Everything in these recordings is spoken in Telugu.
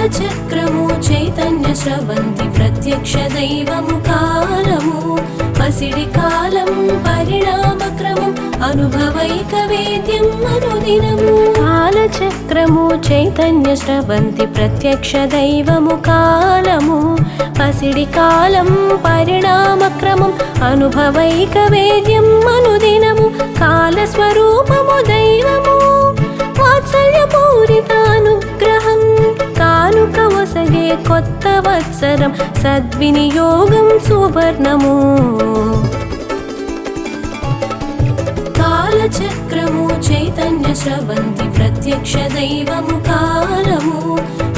కాలచక్రము చైతన్య స్రవంతి ప్రత్యక్ష దైవము కాలము పసిడి కాలం పరిణామక్రమం అనుభవైక వేద్యం అనుదినము. కాలచక్రము చైతన్య స్రవంతి ప్రత్యక్ష దైవము కాలము పసిడి కాలం పరిణామక్రమం అనుభవైక వేద్యం అనుదినము. కాలస్వరూపము దైవము వాత్సల్యపూరిత అనుగ్రహం కానుక ఒసగే కొత్త వత్సరం సద్వినియోగం సువర్ణము. కాలచక్రము చైతన్య స్రవంతి ప్రత్యక్ష దైవము కాలము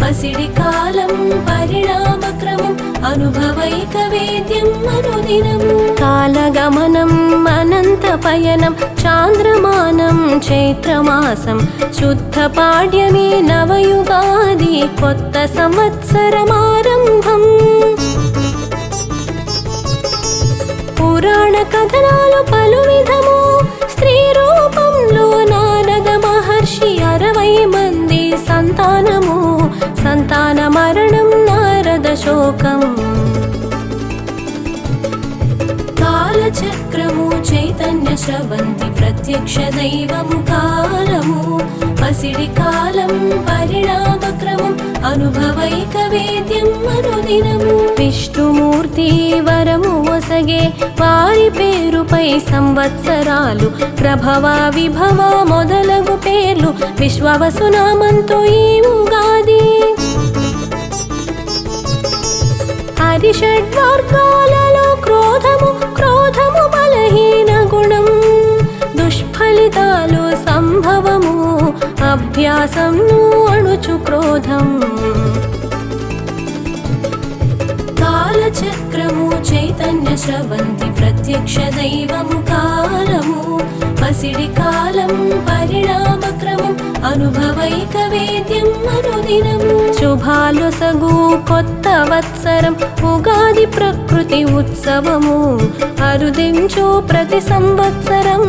పసిడి కాలం పరిణామక్రమం అనుభవైక వేద్యం అనుదినము. కాలగమనం అనంత పయనం చాంద్రమానం చైత్రమాసం శుద్ధ పాడ్యమి నవయుగాది కొత్త సంవత్సరమారంభం. పురాణ కథనాలు పలు విధము స్త్రీ రూపంలో నారద మహర్షి 60 మంది సంతానము సంతాన మరణం నారద శోకం. కాలచక్రము చైతన్య స్రవంతి ప్రత్యక్ష దైవము కాలము పసిడి కాలం పరిణామక్రమం అనుభవైక వేద్యం అనుదినము. విష్ణుమూర్తి వరము ఒసగే వారి పేరుపై సంవత్సరాలు ప్రభవ విభవ మొదలగు పేర్లు విశ్వవసునామంతో ఈ ఉగాది. హరిషడ్వర్గాలలో క్రోధము క్రోధము బలహీన గుణం దుష్ఫలితాలు సంభవము అభ్యాసం అణుచు క్రోధం. కాలచక్రము చైతన్య స్రవంతి ప్రత్యక్ష దైవము కాలము పసిడి కాలం పరిణామక్రమం అనుభవైక వేద్యం అనుదినము. శుభాలు సగు కొత్త వత్సరం ఉగాది ప్రకృతి ఉత్సవము అరుదించు ప్రతి సంవత్సరం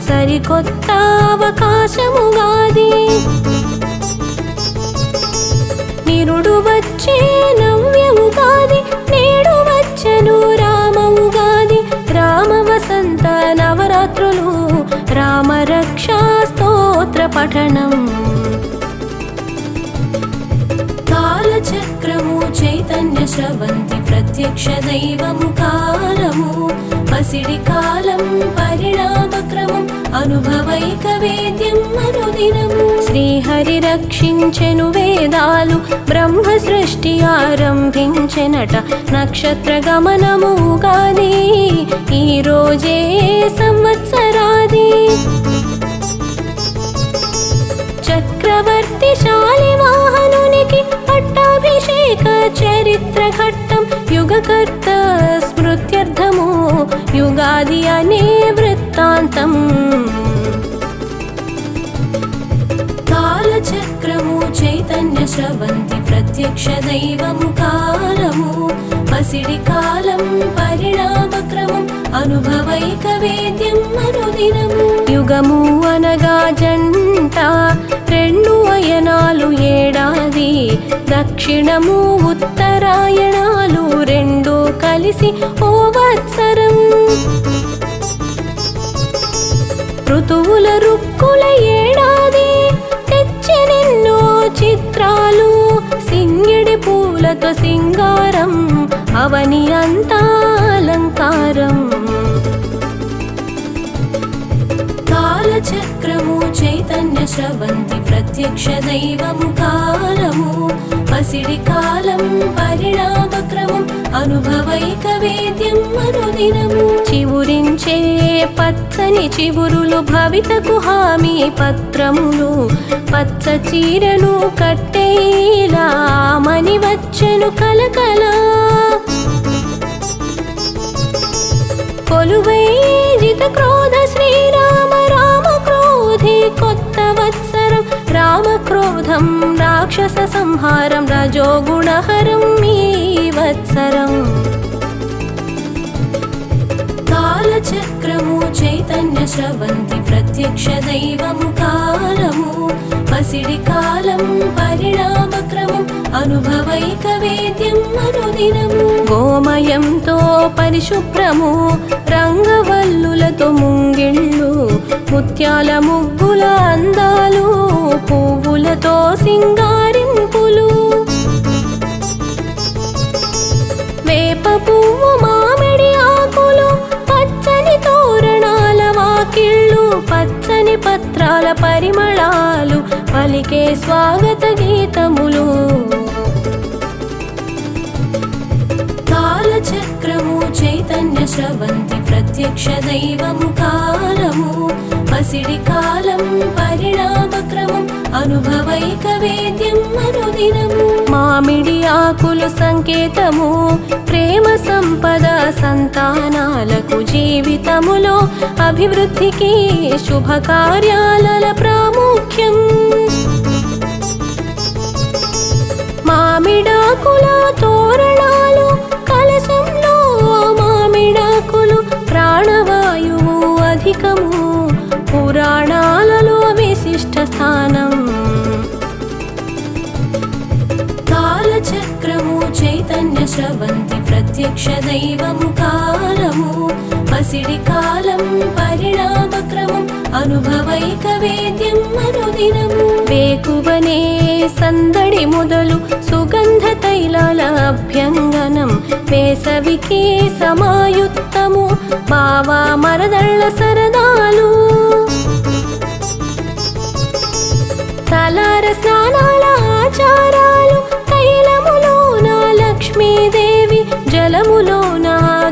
సరికొత్త అవకాశముగాది. నిరుడు వచ్చే నవ్య ఉగాది నేడు వచ్చెను రామ ఉగాది. రామ వసంత నవరాత్రులు రామ రక్షా స్తోత్ర పఠనం. కాలచక్రము చైతన్య స్రవంతి ప్రత్యక్ష దైవము కాలము పసిడి కాలం పరిణామక్రమం అనుభవైక వేద్యం అనుదినము. శ్రీహరి రక్షించెను వేదాలు బ్రహ్మ సృష్టి ఆరంభించెనట నక్షత్ర గమనము ఉగాది ఈ రోజే సంవత్సరాది. చక్రవర్తి శాలివాహనునికి పట్టాభిషేక చరిత్ర ఘట్టం యుగకర్త స్మృత్యర్థము యుగాది అనే వృత్తాంతం. కాలచక్రము చైతన్య స్రవంతి ప్రత్యక్ష దైవము కాలము పసిడి కాలం పరిణామక్రమం అనుభవైక వేద్యం అనుదినము. యుగము అనగా జంట రెండు అయనాలు ఏడాది దక్షిణము ఉత్తరాయణాలు రెండు కలిసి ఓ వత్సరం. ఋతువుల రుక్కుల ఏడాది తెచ్చెనెన్నో చిత్రాలు సింగిడి పూలతో సింగారం అవని అంతా అలంకారం. కాలచక్రము చైతన్య స్రవంతి ప్రత్యక్ష దైవము కాలము పసిడి కాలం పరిణామక్రమం అనుభవైక వేద్యం అనుదినము. చివురించే పచ్చని చివురులు భవితకు హామీ పత్రములు పచ్చ చీరను కట్టేలా మని వచ్చెను కలకల. కొలువై జిత క్రోధ శ్రీరామ రామ క్రోధి కొత్త వత్సరం రామ క్రోధం రాక్షస సంహారం రజోగుణహరం ఈ వత్సరం. కాలచక్రము చైతన్య స్రవంతి ప్రత్యక్ష దైవము కాలము పసిడి కాలం పరిణామక్రమం అనుభవైక వేద్యం అనుదినము. గోమయంతో పరిశుభ్రము, రంగవల్లులతో ముంగిళ్ళు, ముత్యాల ముగ్గుల అందాలు, పువ్వులతో సింగారింపులు. వేప పువ్వు, మామిడి ఆకులు, పచ్చని తోరణాల వాకిళ్ళు, పచ్చని పత్రాల పరిమళాలు, పలికే స్వాగత గీతములు. కాలచక్రము చైతన్య స్రవంతి ప్రత్యక్ష దైవము కాలము, పసిడి కాలం పరిణామక్రమం అనుభవైక వేద్యం అనుదినము. మామిడి ఆకులు సంకేతము, ప్రేమ సంపద సంతానాలకు, జీవితములో అభివృద్ధికి, శుభకార్యాల ప్రాముఖ్యం. మామిడాకుల తోరణాలు, కలశంలో మామిడాకులు, ప్రాణవాయువు అధికము, పురాణాలలో విశిష్ట స్థానం. కాలచక్రము చైతన్య స్రవంతి ప్రత్యక్ష దైవము కాలము, పసిడి కాలం పరిణామక్రమం అనుభవైక వేద్యం అనుదినము. వేకువనే సందడి మొదలు, సుగంధ తైలాల అభ్యంగనం, వేసవికి సమాయుత్తము, బావా మరదళ్ళ సరదాలు. తలార స్నానాల ఆచారాలు, తైలములోన లక్ష్మీదేవి, జలములోన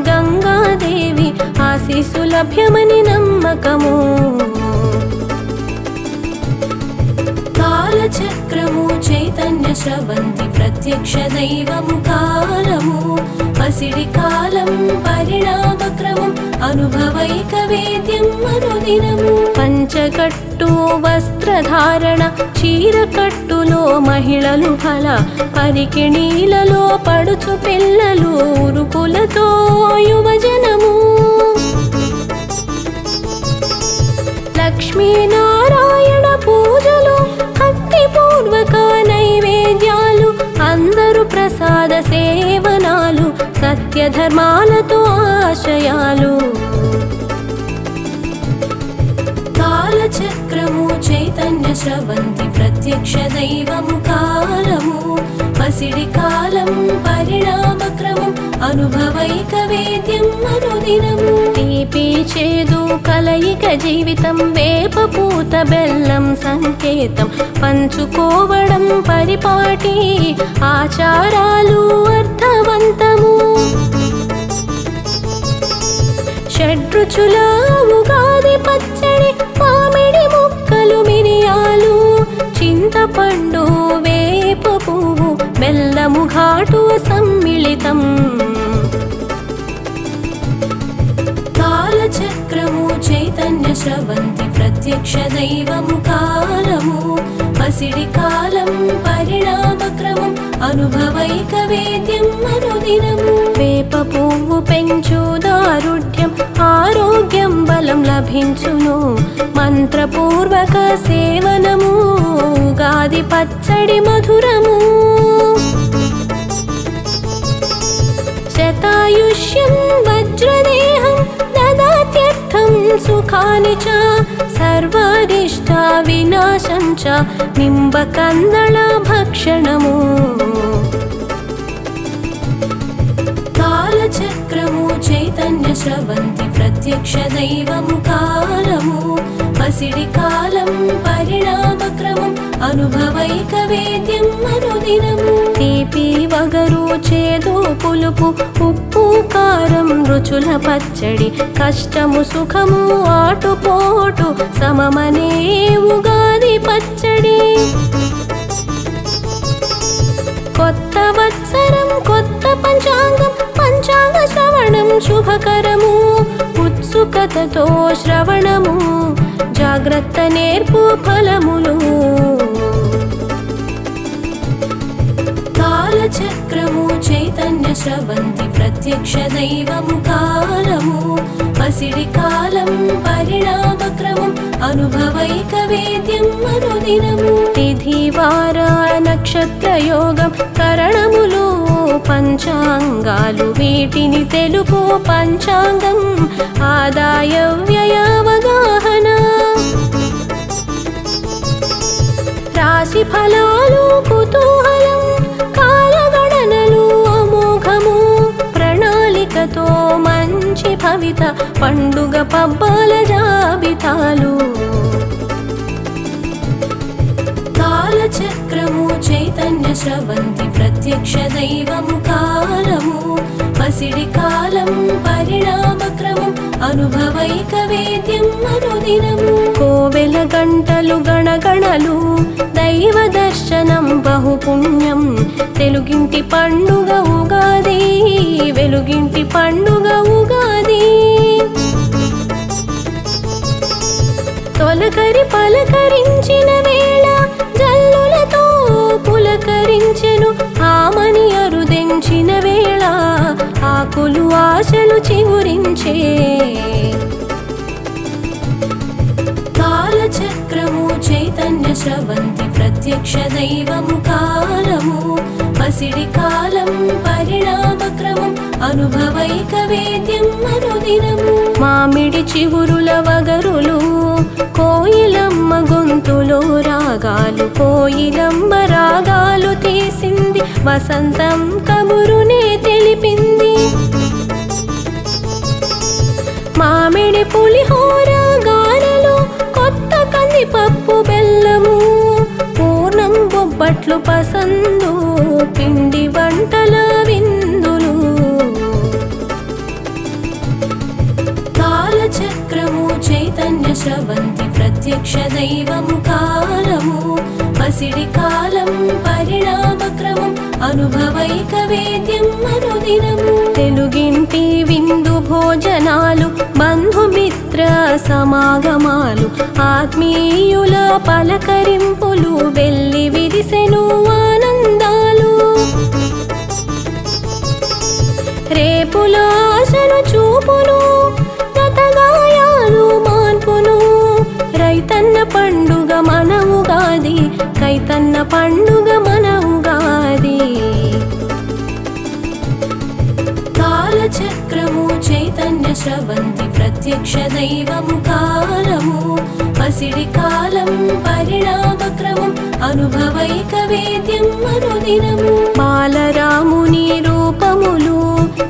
గంగాదేవి ఆశీస్సు లభ్యమని నమ్మకము. కాలచక్రము చైతన్య స్రవంతి ప్రత్యక్ష దైవము కాలము, పసిడి కాలం పరిణామక్రమం అనుభవైక వేద్యం అనుదినము. పంచకట్టు వస్త్రధారణ, చీరకట్టులో మహిళలు ఫల, పరికిణీలలో పడుచు పిల్లలు, ఉరుకులతో యువజనము. లక్ష్మీనారాయణ పూజలు, భక్తిపూర్వక నైవేద్యాలు, అందరూ ప్రసాద సేవనాలు, సత్యధర్మాలతో ఆశయాలు. కాలచక్రము చైతన్య స్రవంతి ప్రత్యక్ష దైవము కాలము, పసిడి కాలం పరిణామక్రమం అనుభవైక వేద్యం అనుదినము. తీపి చేదు కలయిక జీవితం, వేప పూత బెల్లం సంకేతం, పంచుకోవడం పరిపాటి, ఆచారాలు అర్థవంతము. షడ్రుచుల ఉగాది పచ్చడి, మామిడి ముక్కలు మిరియాలు, చింతపండు వేప పువ్వు బెల్లము ఘాటు సమ్మిళితం. కాలచక్రము చైతన్య స్రవంతి ప్రత్యక్ష దైవము కాలము, పసిడి కాలం పరిణామక్రమం అనుభవైక వేద్యం అనుదినము. వేప పువ్వు పెంచు దారుఢ్యం, ఆరోగ్యం బలం లభించును, మంత్రపూర్వక సేవనము, ఉగాది పచ్చడి మధురము. శతాయుష్యం వజ్రదేహం దదాత్యర్థం సుఖాని చ, సర్వారిష్ట వినాశం చ నింబకందళ భక్షణము. కాలచక్రము చైతన్య స్రవంతి ప్రత్యక్ష దైవము కాలము, పసిడి కాలం పరిణామక్రమం అనుభవైక వేద్యం అనుదినము. తీపి వగరు చేదు పులుపు, ఉప్పు కారం రుచుల పచ్చడి, కష్టము సుఖము ఆటుపోటు సమమనే ఉగాది పచ్చడి. కొత్త వత్సరం కొత్త పంచాంగం, పంచాంగ శ్రవణం శుభకరము, ఉత్సుకతతో శ్రవణము, జాగ్రత్త నేర్పు ఫలములు. కాలచక్రము చైతన్య స్రవంతి ప్రత్యక్ష దైవము కాలము, పసిడి కాలం పరిణామక్రమం అనుభవైక వేద్యం అనుదినము. తిథి వార నక్షత్రయోగం కరణములు పంచాంగాలు వీటిని తెలుపు పంచాంగం ఆదాయ వ్యయ అవగాహన రాశి ఫలాలు కుతూహలం కాలగణనలు అమోఘము ప్రణాళికతో మంచి భవిత పండుగ పబ్బాల జాబితాలు కాలచక్రము చైతన్య స్రవంతి ప్రత్యక్ష దైవము కాలము పసిడి కాలం పరిణామక్రమం అనుభవైక వేద్యం అనుదినము కోవెల గంటలు గణగణలు దైవ దర్శనం బహుపుణ్యం తెలుగింటి పండుగ ఉగాది వెలుగింటి పండుగ ఉగాది తొలకరి పలకరించిన వేళ జల్లులతో పులకరించెను ఆమని అరుదెంచిన వేళ ఆకులు ఆశలు చిగురించే కాలచక్రము చైతన్య స్రవంతి ప్రత్యక్ష దైవము కాలము పసిడి కాలం పరిణామక్రమం అనుభవైక వేద్యం అనుదినము మామిడి చిగురుల వగరులు కోయిలమ్మ గొంతులో రాగాలు కోయిలమ్మ రాగాలు తీసింది వసంతం కబురునే తెలిపింది మామిడి పులిహోర గారెలు కొత్త కందిపప్పు బెల్లము పూర్ణం బొబ్బట్లు పసందు పిండి వంటల విందులు కాలచక్రము చైతన్య స్రవంతి ప్రత్యక్ష దైవము కాలము పసిడి కాలం పరిణామక్రమం అనుభవైక వేద్యం అనుదినము తెలుగింటి విందు భోజనాలు బంధుమిత్ర సమాగమాలు ఆత్మీయుల పలకరింపులు వెల్లి విరిసెను ఆనందాలు రేపుల ఆశను చూపును గతగాయాలు మాన్పును రైతన్న పండుగ మన ఉగాది కైతన్న పండుగ మన ఉగాది కాలచక్రము చైతన్య స్రవంతి ప్రత్యక్ష దైవము కాలము పసిడి కాలం పరిణామక్రమం అనుభవైక వేద్యం అనుదినము బాలరాముని రూపములు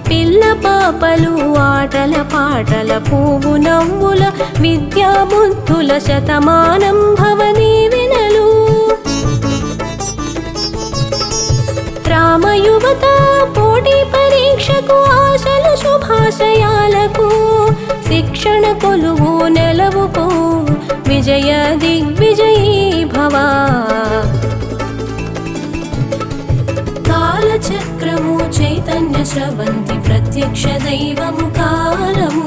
పిల్ల పాపలు ఆటల పాటల పువ్వు నవ్వుల విద్యా బుద్ధుల శతమానం భవదీవెనలు రామయువత పోటీ పరీక్షకు ఆశలు శుభాశయాలకు శిక్షణ కొలువు నెలవుకు విజయ దిగ్విజయీ భవ కాలచక్రము చైతన్య స్రవంతి ప్రత్యక్ష దైవము కాలము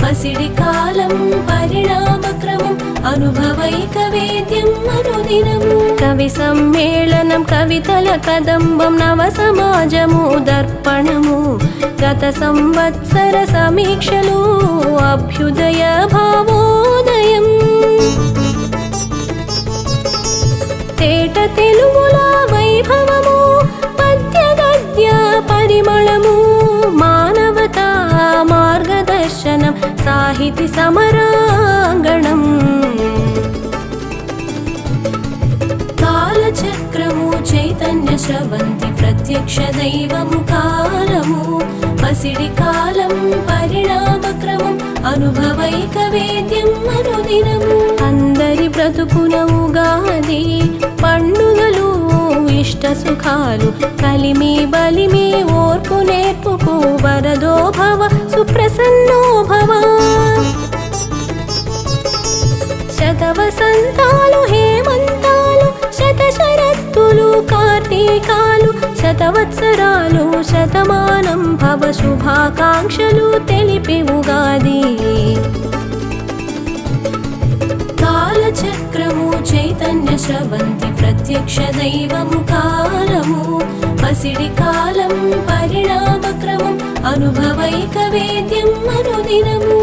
పసిడి కాలం పరిణామక్రమం అనుభవైక వేద్యం అనుదినము కవి సమ్మేళనం కవితల కదంబం నవ సమాజము దర్పణము గత సంవత్సర సమీక్షలు అభ్యుదయ భావోదయం తేట తెలుగుల వైభవము పద్య గద్య పరిమళము మానవతా మార్గదర్శనం సాహితి సమరాంగణం కాలచక్రము చైతన్య స్రవంతి ప్రత్యక్ష దైవము కాలము పసిడి కాలం పరిణామక్రమం అనుభవైక వేద్యం అనుదినము అందరి బ్రతుకున ఉగాది పండుగలు ఇష్ట సుఖాలు కలిమి బలిమి ఓర్పు నేర్పుకు వరదో భవ సుప్రసన్నో భవ శతవసంతాలు హేమంతాలు శతశరత్తులు కార్తీకాలు శతవత్సరాలు శతమానం భవ శుభాకాంక్షలు తెలిపి ఉగాది కాలచక్రము చైతన్య స్రవంతి ప్రత్యక్ష దైవము కాలము పసిడి కాలం పరిణామక్రమం అనుభవైక వేద్యం అనుదినము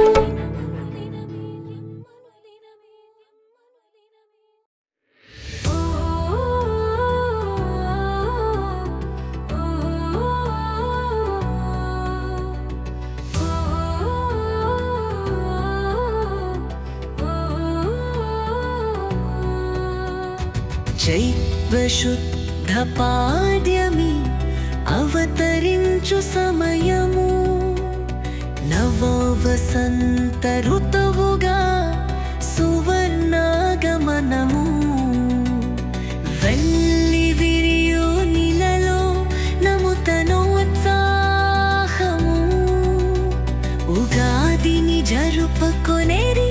చైత్రశుద్ధ పాడ్యమి అవతరించు సమయము, నవ వసంత ఋతువుగా సువర్ణాగమనము. వెళ్ళి విరియు నీలలో నూతనోత్సాహము, ఉగాదిని జరుపుకొనేరి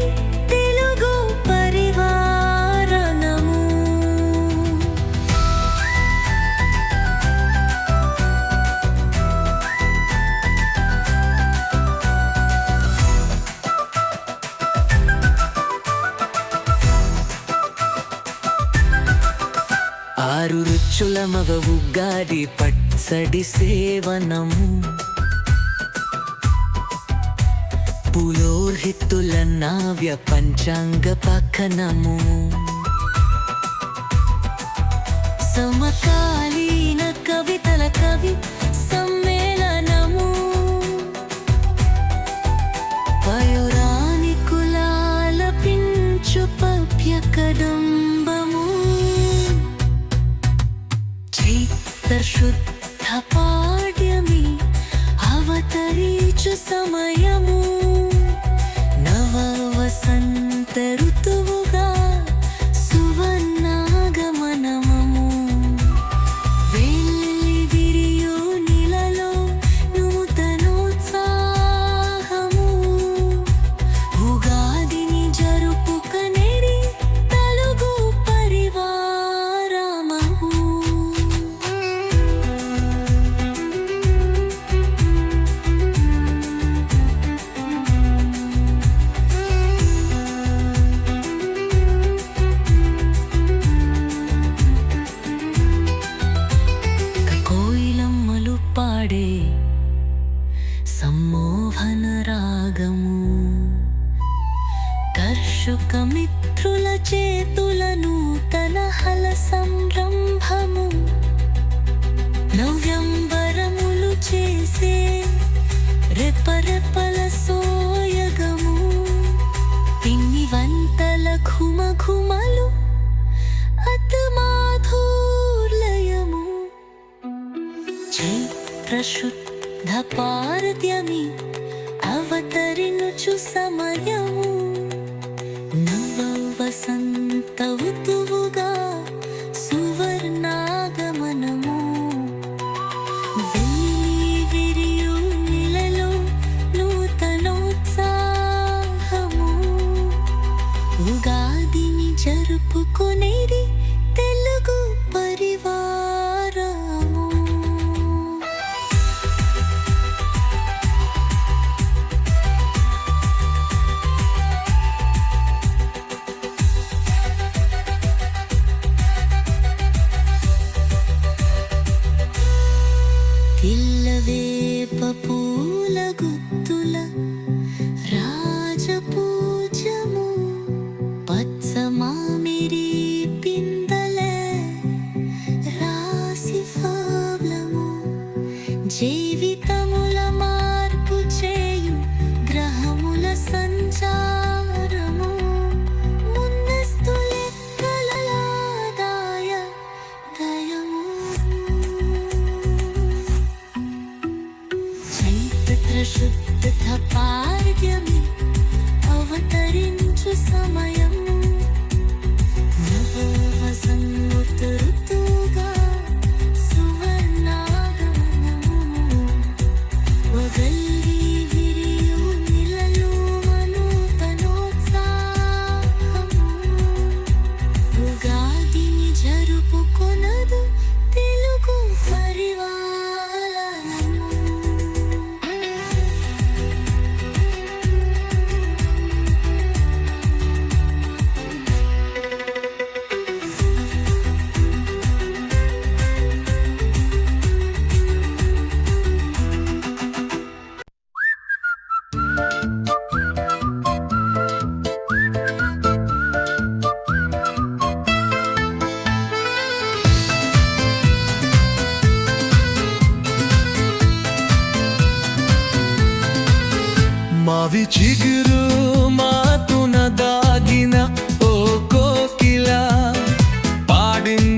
తెలుగు పరివారణము. ఆరు రుచుల మగ ఉగాది పచ్చడి సేవనము, పురోహితుల నావ్య పంచాంగ పఠనము, సమకాలీన కవితల కవి సమ్మేళనము, పౌరాణికులాల పించు పద్య కదంబము. చైత్రశుద్ధ పాడ్యమి అవతరించు సమయము, నవ వసంత ఋతువుగా సువర్ణాగమనము. వెళ్ళి విరియు నీలలో నూతనోత్సాహము, ఉగాదిని జరుపుకొనేరి తెలుగు పరివారమము. కోయిలమ్మలు పాడే సమ్మోహన రాగము, కర్షక మిత్రుల చేతుల నూతన హల సంరంభము, నవ్యంబరములు చేసే రెపరెపల సోయగము, పిన్ని వంటల ఘుమఘుమలు అతమాధుర్లయము. చైత్రశుద్ధ పాడ్యమి అవతరించు సమయము, నవ వసంత ఋతువుగా సువర్ణాగమనము. వెళ్ళి విరియు నీలలో నూతనోత్సాహము, ఉగాదిని జరుపుకొనేరి తెలుగు పరివారము. ఇల్లవేప పూల గుత్తుల రాజపూజము, పచ్చ మామిడి పిందలే రాసి ఫలము, జీవితముల మార్పు చేయు గ్రహముల సంచారము, ముందస్తు లెక్కలలాదాయ దయము. చైత్రశుద్ధ పాడ్యమి అవతరించు సమయం, నవ వసంత ఋతువుగా సువర్ణాగమనము. వగల్లి విరియు నీలలో నూతనోత్సాహము, ఉగాదిని జరుపుకొనదు తెలుగు పరివారము. మావి చిగురు మాతున దాగిన ఓ కోకిల పాడింది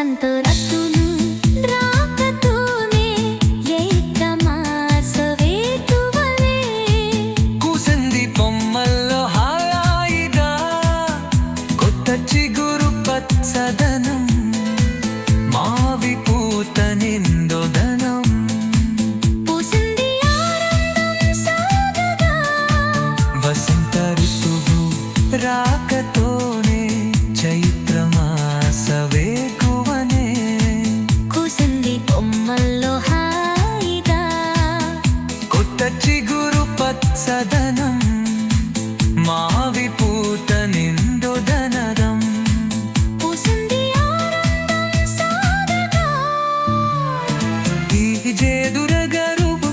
వసంత రత్తును రాకతోనే ఏకమాస వేకువలే కూసింది బొమ్మల్లో హాయిగా కొత్త చిగురు పచ్చదనం మావి పూత నిందోదనం పూసింది ఆనందం సాగగా వసంత ఋతువు రాకతోనే చైత్రమాస వేకువనే కూసింది బొమ్మల్లో హాయిగా కొత్త చిగురు పచ్చదనం మావి పూత నిందోదనరం పూసింది ఆనందం సాగగా ఈ జేదురగరువు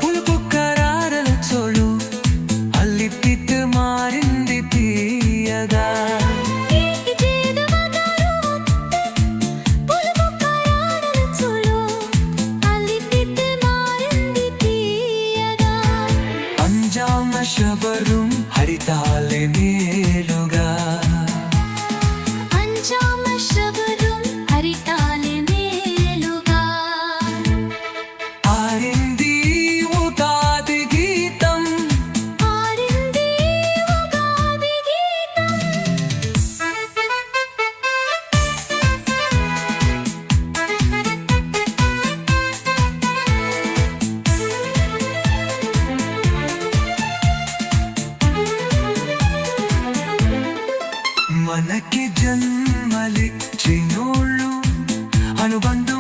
పులుపు కరారల చోಳು అల్లిపిట్ మారింది తీయగా ఈ చేదువగరు పులుపు కరాడల చులు అల్లిపిట్ మారింది తీయగా అంజామ శబరం హరితాలే మేలుగా అంజామ శబరం హరితాలే మేలుగా ఆరింది ఉగాది గీతం ఆడింది ఉగాది గీతం మనకి జన్మలిచ్చినోళ్ళు అనుబంధ